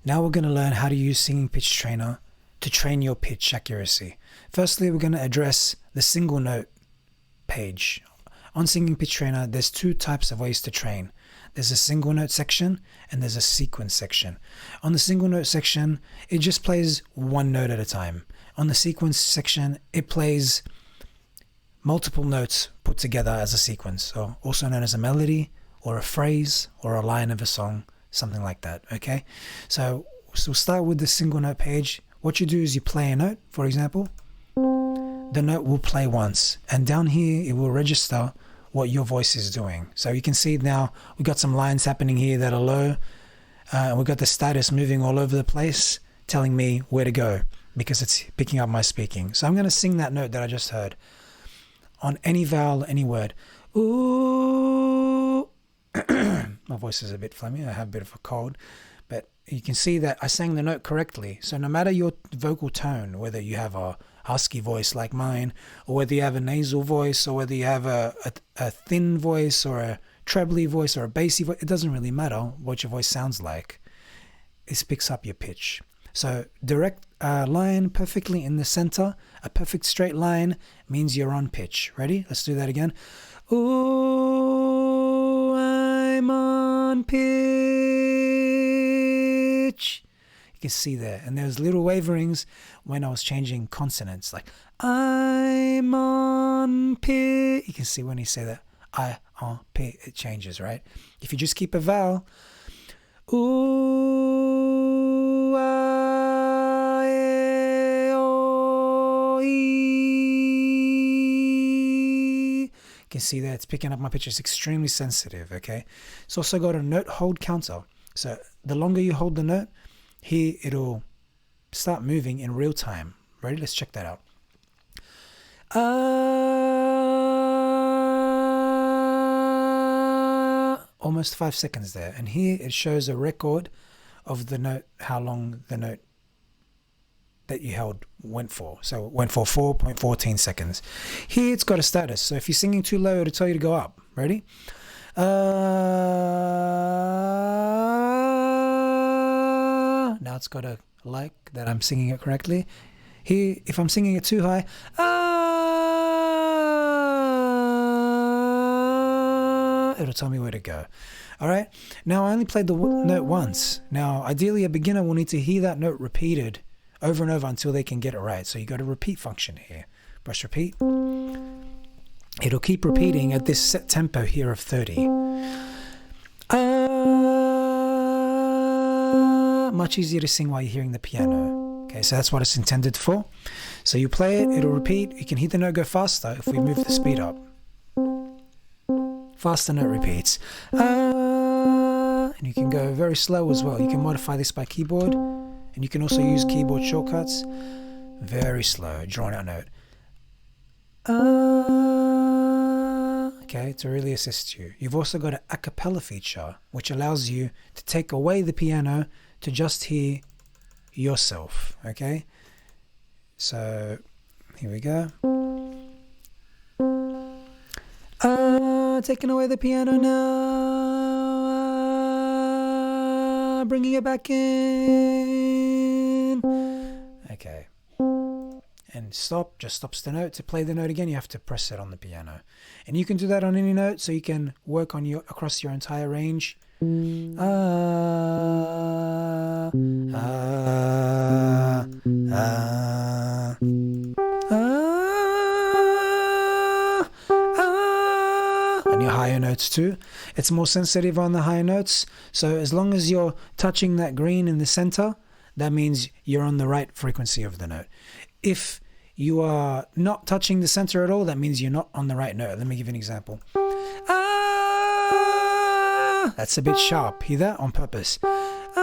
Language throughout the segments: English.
Now we're going to learn how to use Singing Pitch Trainer to train your pitch accuracy. Firstly, we're going to address the single note page. On Singing Pitch Trainer, there's two types of ways to train. There's a single note section and there's a sequence section. On the single note section, it just plays one note at a time. On the sequence section, it plays multiple notes put together as a sequence, or also known as a melody or a phrase or a line of a song, something like that. Okay, so we'll start with the single note page. What you do is you play a note, for example. The note will play once, and down here it will register what your voice is doing. So you can see now we've got some lines happening here that are low, and we've got the status moving all over the place, telling me where to go because it's picking up my speaking. So I'm going to sing that note that I just heard on any vowel, any word. Ooh. My voice is a bit phlegmy. I have a bit of a cold, but you can see that I sang the note correctly. So no matter your vocal tone, whether you have a husky voice like mine, or whether you have a nasal voice, or whether you have a thin voice, or a trebly voice, or a bassy voice, it doesn't really matter what your voice sounds like. It picks up your pitch. So direct line perfectly in the center, a perfect straight line means you're on pitch. Ready? Let's do that again. Ooh, I'm on pitch. You can see there, and there's little waverings when I was changing consonants, like I'm on pitch. You can see when you say that I on pitch, it changes, right? If you just keep a vowel, ooh, you can see that it's picking up my pitch. It's extremely sensitive. Okay, it's also got a note hold counter. So the longer you hold the note, here it'll start moving in real time. Ready? Let's check that out. Almost 5 seconds there. And here it shows a record of the note, how long the note that you held went for. So it went for 4.14 seconds. Here it's got a status. So if you're singing too low, it'll tell you to go up. Ready? Now it's got a like that I'm singing it correctly. Here, if I'm singing it too high, it'll tell me where to go. All right. Now I only played the note once. Now, ideally, a beginner will need to hear that note repeated over and over until they can get it right. So you got a repeat function here. Press repeat. It'll keep repeating at this set tempo here of 30. Much easier to sing while you're hearing the piano. Okay, so that's what it's intended for. So you play it, it'll repeat. You can hear the note go faster if we move the speed up. Faster note repeats. And you can go very slow as well. You can modify this by keyboard, and you can also use keyboard shortcuts. Very slow, drawn out note. Okay, to really assist you. You've also got an a cappella feature, which allows you to take away the piano to just hear yourself. Okay, so here we go. Taking away the piano now, bringing it back in. Okay, and stop, just stops the note. To play the note again, you have to press it on the piano, and you can do that on any note, so you can work on across your entire range. And your higher notes too. It's more sensitive on the higher notes, so as long as you're touching that green in the center, that means you're on the right frequency of the note. If you are not touching the center at all, that means you're not on the right note. Let me give you an example. That's a bit sharp. Hear that? On purpose. A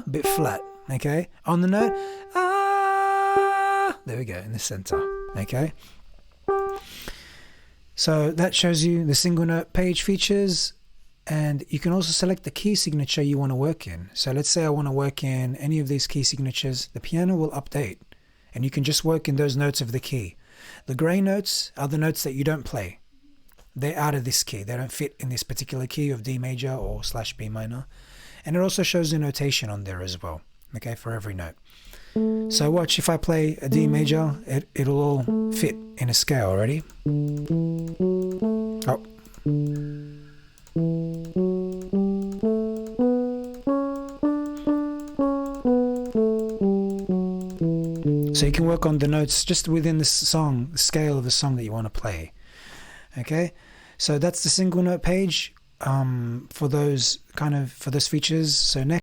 bit flat. Okay? On the note. There we go, in the center. Okay? So that shows you the single note page features, and you can also select the key signature you want to work in. So let's say I want to work in any of these key signatures. The piano will update, and you can just work in those notes of the key. The gray notes are the notes that you don't play. They're out of this key. They don't fit in this particular key of D major or /B minor. And it also shows the notation on there as well, okay, for every note. So watch, if I play a D major, it'll all fit in a scale. Ready? Oh. So you can work on the notes just within the song, the scale of the song that you want to play. Okay, so that's the single note page for those features. So next